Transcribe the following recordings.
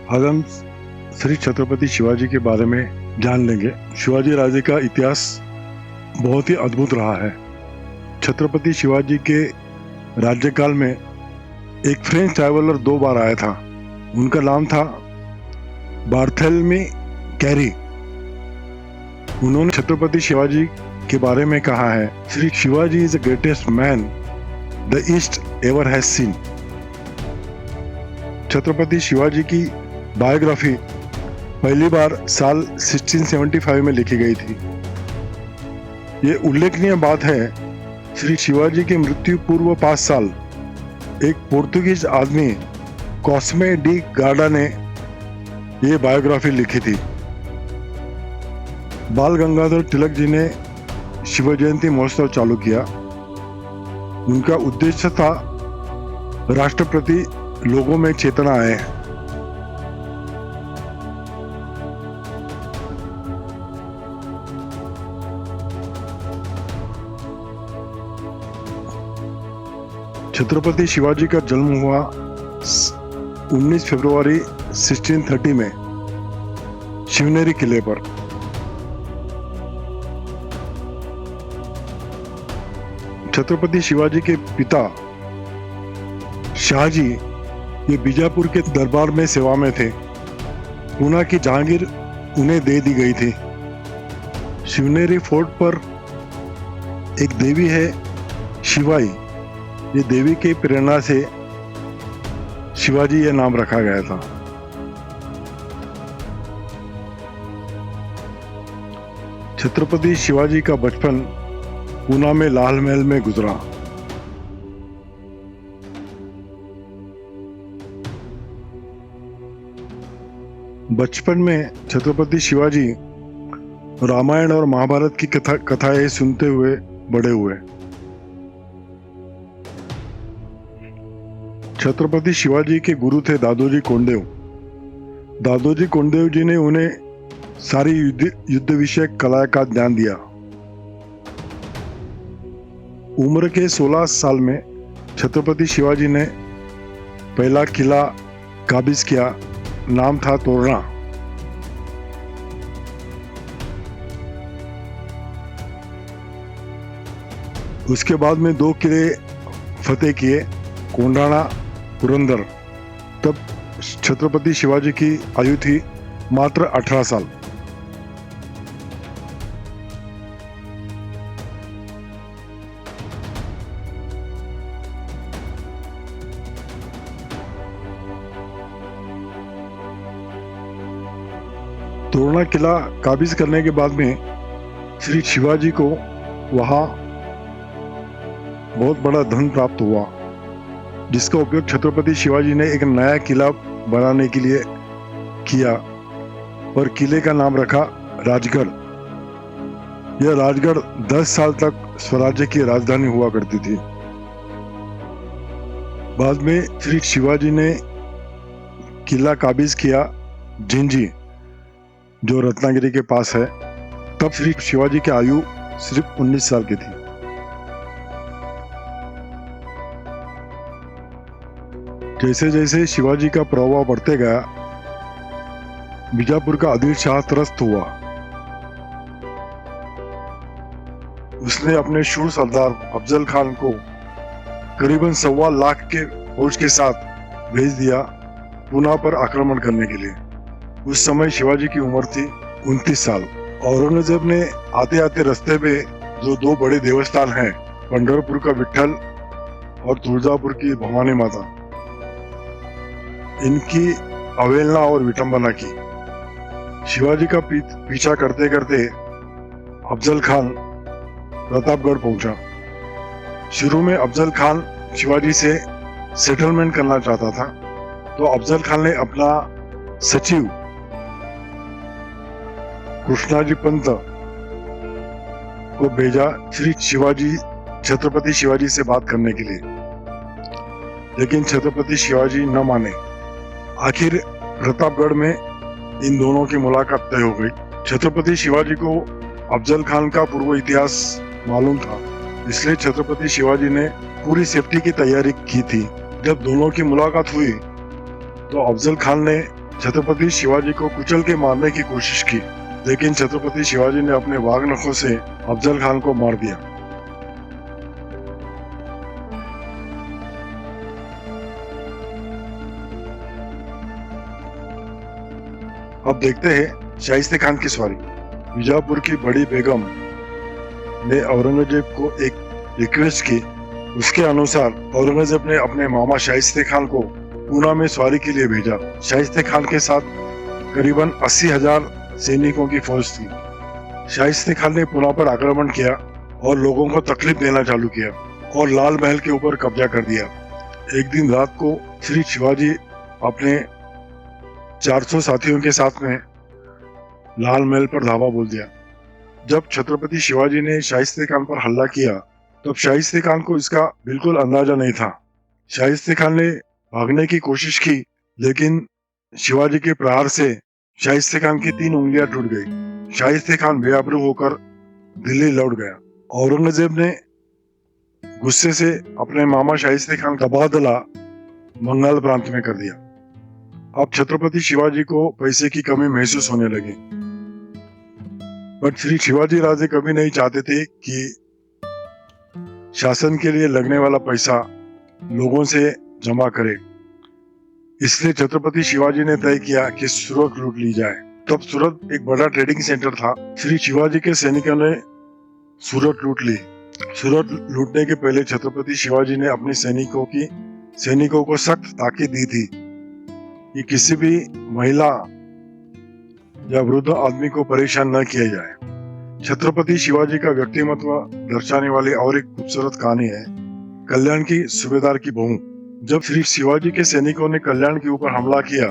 आज हम श्री छत्रपति शिवाजी के बारे में जान लेंगे। शिवाजी राजे का इतिहास बहुत ही अद्भुत रहा है। छत्रपति शिवाजी के राज्यकाल में एक फ्रेंच ट्रैवलर 2 बार आया था। उनका नाम था बार्थेलमी कैरी। उन्होंने छत्रपति शिवाजी के बारे में कहा है, Shri Shivaji is the greatest man the east ever has seen. Chhatrapati Shivaji की बायोग्राफी पहली बार साल 1675 में लिखी गई थी। ये उल्लेखनीय बात है, श्री शिवाजी की मृत्यु पूर्व 5 साल एक पोर्तुगीज आदमी कॉस्मे डी गार्डा ने ये बायोग्राफी लिखी थी। बाल गंगाधर तिलक जी ने शिव जयंती महोत्सव चालू किया। उनका उद्देश्य था राष्ट्रप्रति लोगों में चेतना आए। छत्रपति शिवाजी का जन्म हुआ 19 फरवरी 1630 में शिवनेरी किले पर। छत्रपति शिवाजी के पिता शाहजी ये बीजापुर के दरबार में सेवा में थे। पूना की जहांगीर उन्हें दे दी गई थी। शिवनेरी फोर्ट पर एक देवी है शिवाई। ये देवी की प्रेरणा से शिवाजी यह नाम रखा गया था। छत्रपति शिवाजी का बचपन पूना में लाल महल में गुजरा। बचपन में छत्रपति शिवाजी रामायण और महाभारत की कथाएं सुनते हुए बड़े हुए। छत्रपति शिवाजी के गुरु थे दादोजी कोंडदेव। दादोजी कोंडदेव जी ने उन्हें सारी युद्ध विषयक कला का ज्ञान दिया। उम्र के 16 साल में छत्रपति शिवाजी ने पहला किला काबिज किया। नाम था तोरणा। उसके बाद में 2 किले फतेह किए, कोंडाणा, पुरंदर। तब छत्रपति शिवाजी की आयु थी मात्र 18 साल। तोरणा किला काबिज करने के बाद में श्री शिवाजी को वहां बहुत बड़ा धन प्राप्त हुआ, जिसका उपयोग छत्रपति शिवाजी ने एक नया किला बनाने के लिए किया और किले का नाम रखा राजगढ़। यह राजगढ़ 10 साल तक स्वराज्य की राजधानी हुआ करती थी। बाद में श्री शिवाजी ने किला काबिज किया जिंजी, जो रत्नागिरी के पास है। तब श्री शिवाजी की आयु सिर्फ 19 साल की थी। जैसे जैसे शिवाजी का प्रभाव बढ़ते गया, बीजापुर का आदिल शाह त्रस्त हुआ। उसने अपने शूर सरदार अफजल खान को करीबन 1.25 लाख के फौज के साथ भेज दिया पूना पर आक्रमण करने के लिए। उस समय शिवाजी की उम्र थी 29 साल। औरंगजेब ने आते आते रास्ते पे जो 2 बड़े देवस्थान हैं, पंढरपुर का विठल और तुळजापुर की भवानी माता, इनकी अवहेलना और विटंबना की। शिवाजी का पीछा करते करते अफजल खान प्रतापगढ़ पहुंचा। शुरू में अफजल खान शिवाजी से सेटलमेंट करना चाहता था, तो अफजल खान ने अपना सचिव कृष्णाजी पंत को भेजा श्री शिवाजी छत्रपति शिवाजी से बात करने के लिए, लेकिन छत्रपति शिवाजी न माने। आखिर प्रतापगढ़ में इन दोनों की मुलाकात तय हो गई। छत्रपति शिवाजी को अफजल खान का पूर्व इतिहास मालूम था, इसलिए छत्रपति शिवाजी ने पूरी सेफ्टी की तैयारी की थी। जब दोनों की मुलाकात हुई तो अफजल खान ने छत्रपति शिवाजी को कुचल के मारने की कोशिश की, लेकिन छत्रपति शिवाजी ने अपने वाघ नखों से अफजल खान को मार दिया। अब देखते हैं शाइस्ते खान की सवारी। बीजापुर की बड़ी बेगम ने औरंगजेब को एक रिक्वेस्ट की। उसके अनुसार औरंगजेब ने अपने मामा शाइस्ते खान को पूना में सवारी के लिए भेजा। शाइस्ते खान के साथ करीबन 80,000 सैनिकों की फौज थी। शाइस्ते खान ने पूना पर आक्रमण किया और लोगों को तकलीफ देना चालू किया और लाल महल के ऊपर कब्जा कर दिया। एक दिन रात को श्री शिवाजी अपने 400 साथियों के साथ में लाल महल पर धावा बोल दिया। जब छत्रपति शिवाजी ने शाइस्ते खान पर हमला किया तब शाइस्ते खान को इसका बिल्कुल अंदाजा नहीं था। शाइस्ते खान ने भागने की कोशिश की, लेकिन शिवाजी के प्रहार से शाइस्ते खान की 3 उंगलियां टूट गई। शाइस्ते खान बेआबरू होकर दिल्ली लौट गया। औरंगजेब ने गुस्से से अपने मामा शाइस्ते खान का तबादला बंगाल प्रांत में कर दिया। अब छत्रपति शिवाजी को पैसे की कमी महसूस होने लगी, बट श्री शिवाजी राजे कभी नहीं चाहते थे कि शासन के लिए लगने वाला पैसा लोगों से जमा करे। इसलिए छत्रपति शिवाजी ने तय किया कि सूरत लूट ली जाए। तब सूरत एक बड़ा ट्रेडिंग सेंटर था। श्री शिवाजी के सैनिकों ने सूरत लूट ली। सूरत लूटने के पहले छत्रपति शिवाजी ने अपने सैनिकों को सख्त ताकीद दी थी कि किसी भी महिला या वृद्ध आदमी को परेशान न किया जाए। छत्रपति शिवाजी का व्यक्तिमत्व दर्शाने वाली और एक खूबसूरत कहानी है कल्याण की सूबेदार की बहू। जब श्री शिवाजी के सैनिकों ने कल्याण के ऊपर हमला किया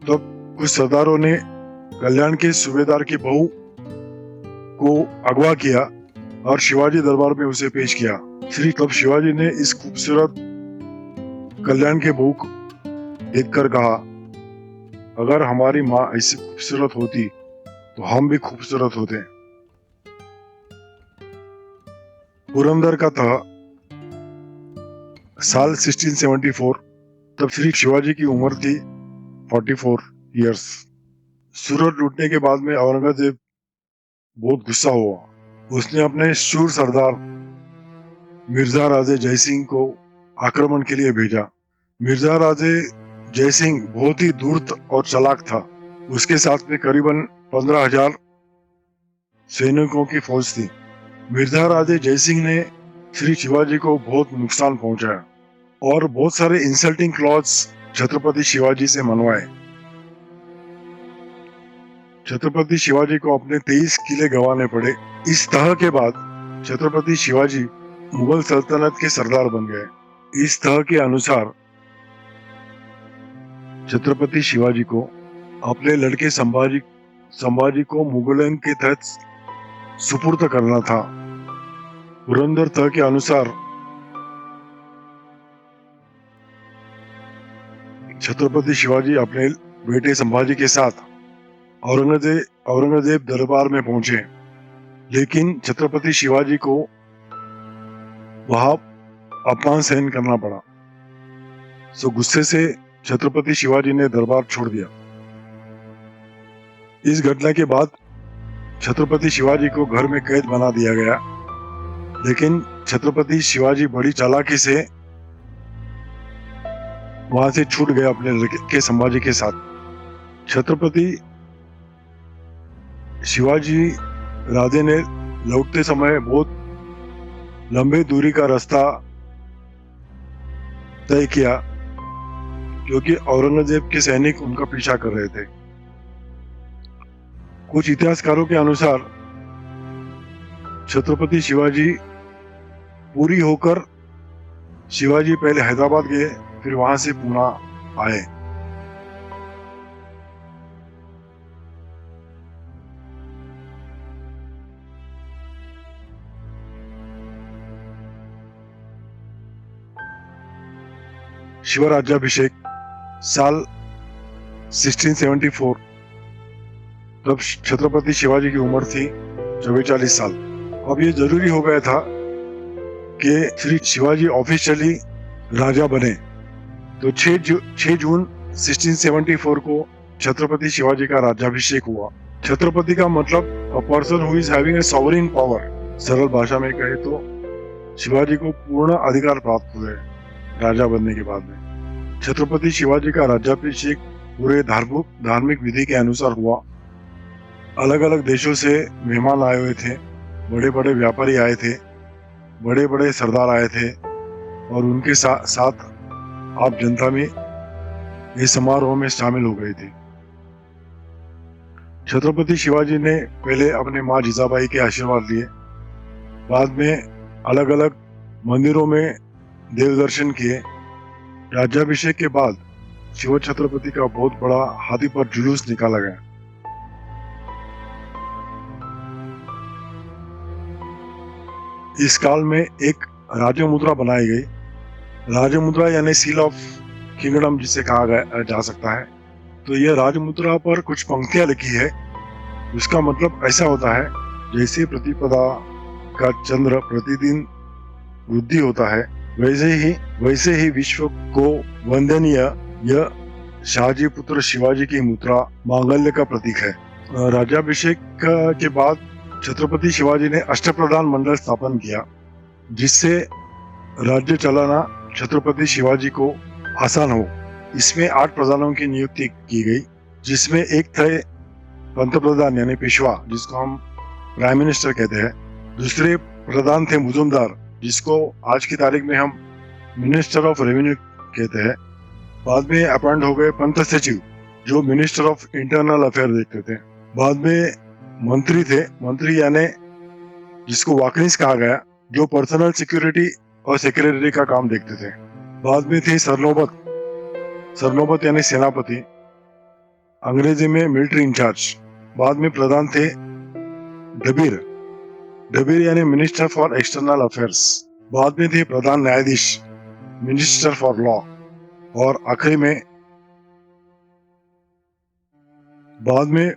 तब कुछ सरदारों ने कल्याण के सूबेदार की बहू को अगवा किया और शिवाजी दरबार में उसे पेश किया। तब शिवाजी ने इस खूबसूरत कल्याण के बहू को देखकर कहा, अगर हमारी माँ ऐसी खूबसूरत होती तो हम भी खूबसूरत होते। पुरंदर का था साल 1674। तब श्री शिवाजी की उम्र थी 44 इयर्स। सूरत लूटने के बाद में औरंगजेब बहुत गुस्सा हुआ। उसने अपने शूर सरदार मिर्जा राजे जयसिंह को आक्रमण के लिए भेजा। मिर्जा राजे जयसिंह बहुत ही धूर्त और चालाक था। उसके साथ में करीबन 15,000 सैनिकों की फौज थी। मिर्जा राजे जयसिंह ने श्री शिवाजी को बहुत नुकसान पहुंचाया और बहुत सारे इंसल्टिंग क्लॉज छत्रपति शिवाजी से मनवाए। छत्रपति शिवाजी को अपने 23 किले गंवाने पड़े। इस तरह के बाद छत्रपति शिवाजी मुगल सल्तनत के सरदार बन गए। इस तरह के अनुसार छत्रपति शिवाजी को अपने लड़के संभाजी को मुगलों के तहत सुपुर्द करना था। पुरंदर तह के अनुसार छत्रपति शिवाजी अपने बेटे संभाजी के साथ औरंगजेब दरबार में पहुंचे, लेकिन छत्रपति शिवाजी को वहां अपमान सहन करना पड़ा। गुस्से से छत्रपति शिवाजी ने दरबार छोड़ दिया। इस घटना के बाद छत्रपति शिवाजी को घर में कैद बना दिया गया, लेकिन छत्रपति शिवाजी बड़ी चालाकी से वहां से छूट गया अपने लड़के संभाजी के साथ। छत्रपति शिवाजी राजे ने लौटते समय बहुत लंबे दूरी का रास्ता तय किया, क्योंकि औरंगजेब के सैनिक उनका पीछा कर रहे थे। कुछ इतिहासकारों के अनुसार छत्रपति शिवाजी पूरी होकर शिवाजी पहले हैदराबाद गए, फिर वहां से पूना आए। शिवराज्याभिषेक साल 1674। तब छत्रपति शिवाजी की उम्र थी 44 साल। अब ये जरूरी हो गया था कि श्री शिवाजी ऑफिशियली राजा बने। तो 6 जून 1674 को छत्रपति शिवाजी का राज्याभिषेक हुआ। छत्रपति का मतलब a person who is having a sovereign power. सरल भाषा में कहे तो शिवाजी को पूर्ण अधिकार प्राप्त हुए राजा बनने के बाद में। छत्रपति शिवाजी का राज्याभिषेक पूरे धार्मिक विधि के अनुसार हुआ। अलग अलग देशों से मेहमान आए हुए थे, बड़े बड़े व्यापारी आए थे, बड़े बड़े सरदार आए थे और उनके साथ आप जनता में इस समारोह में शामिल हो गए थे। छत्रपति शिवाजी ने पहले अपने माँ जीजाबाई के आशीर्वाद लिए, बाद में अलग अलग मंदिरों में देव दर्शन किए। राज्याभिषेक के बाद शिव छत्रपति का बहुत बड़ा हाथी पर जुलूस निकाला गया। इस काल में एक राजमुद्रा बनाई गई। राजमुद्रा यानी सील ऑफ किंगडम जिसे कहा जा सकता है। तो यह राजमुद्रा पर कुछ पंक्तियां लिखी है। उसका मतलब ऐसा होता है, जैसे प्रतिपदा का चंद्र प्रतिदिन वृद्धि होता है, वैसे ही विश्व को वंदनीय यह शाहजी पुत्र शिवाजी की मुद्रा मांगल्य का प्रतीक है। राज्याभिषेक के बाद छत्रपति शिवाजी ने अष्टप्रधान मंडल स्थापन किया, जिससे राज्य चलाना छत्रपति शिवाजी को आसान हो। इसमें 8 प्रधानों की नियुक्ति की गई, जिसमें एक थे पंतप्रधान यानी पेशवा, जिसको हम प्राइम मिनिस्टर कहते हैं। दूसरे प्रधान थे मुजुमदार, जिसको आज की तारीख में हम मिनिस्टर ऑफ रेवेन्यू कहते हैं। बाद में अपॉइंट हो गए पंत सचिव, जो मिनिस्टर ऑफ इंटरनल अफेयर देखते थे। बाद में मंत्री थे, मंत्री यानी जिसको वाकनिस कहा गया, जो पर्सनल सिक्योरिटी और सेक्रेटरी का काम देखते थे। बाद में थे सरनोबत यानी सेनापति, अंग्रेजी में मिलिट्री इंचार्ज। बाद में प्रधान थे डबीर यानी मिनिस्टर फॉर एक्सटर्नल अफेयर्स। बाद में थे प्रधान न्यायाधीश, मिनिस्टर फॉर लॉ। और आखिरी में बाद में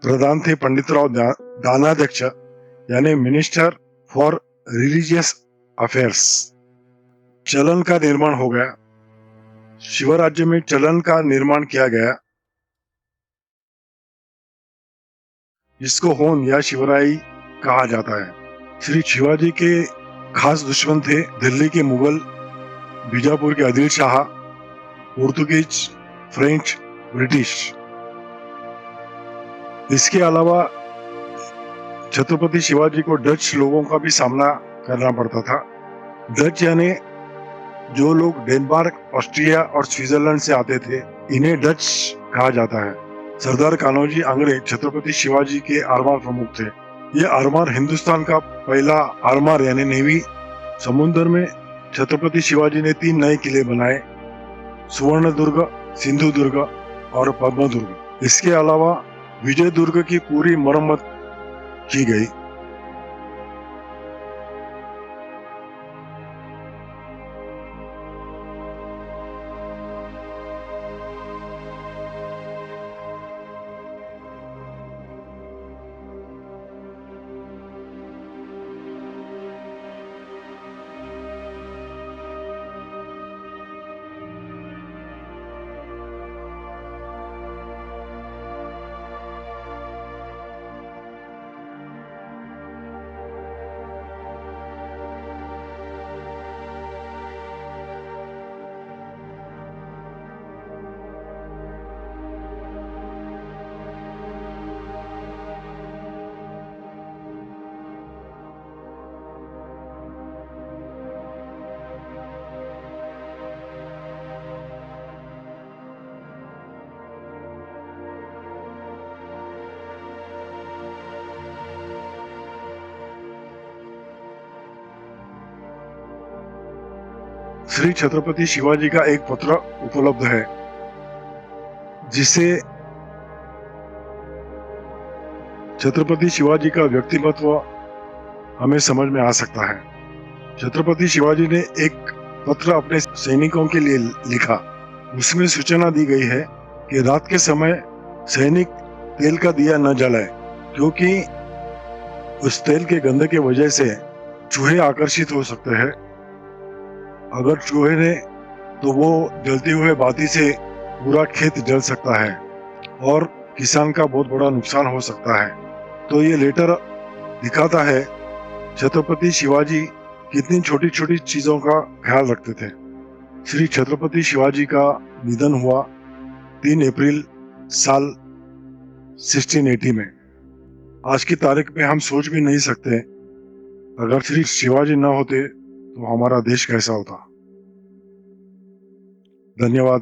प्रधान थे पंडितराव दानाध्यक्ष यानी मिनिस्टर फॉर रिलीजियस अफेयर्स। चलन का निर्माण हो गया। शिवराज्य में चलन का निर्माण किया गया, जिसको होन या शिवराई कहा जाता है। श्री शिवाजी के खास दुश्मन थे दिल्ली के मुगल, बीजापुर के आदिल शाह, पोर्तुगीज, फ्रेंच, ब्रिटिश। इसके अलावा छत्रपति शिवाजी को डच लोगों का भी सामना करना पड़ता था। डच यानी जो लोग डेनमार्क, ऑस्ट्रिया और स्विट्जरलैंड से आते थे, इन्हें डच कहा जाता है। सरदार कान्होजी आंग्रे छत्रपति शिवाजी के आरमार प्रमुख थे। ये आरमार हिंदुस्तान का पहला आरमार यानी नेवी। समुद्र में छत्रपति शिवाजी ने 3 नए किले बनाए, सुवर्णदुर्ग, सिंधुदुर्ग और पद्मदुर्ग। इसके अलावा विजय दुर्ग की पूरी मरम्मत की गई। श्री छत्रपति शिवाजी का एक पत्र उपलब्ध है, जिसे छत्रपति शिवाजी का व्यक्तिमत्व हमें समझ में आ सकता है। छत्रपति शिवाजी ने एक पत्र अपने सैनिकों के लिए लिखा। उसमें सूचना दी गई है कि रात के समय सैनिक तेल का दिया न जलाए, क्योंकि उस तेल के गंध के वजह से चूहे आकर्षित हो सकते हैं। अगर चूहे ने तो वो जलते हुए बाती से पूरा खेत जल सकता है। और किसान का बहुत बड़ा नुकसान हो सकता है। तो ये लेटर दिखाता है छत्रपति शिवाजी कितनी छोटी छोटी चीजों का ख्याल रखते थे। श्री छत्रपति शिवाजी का निधन हुआ 3 अप्रैल साल 1680 में। आज की तारीख में हम सोच भी नहीं सकते अगर श्री शिवाजी न होते तो हमारा देश कैसा होता। धन्यवाद।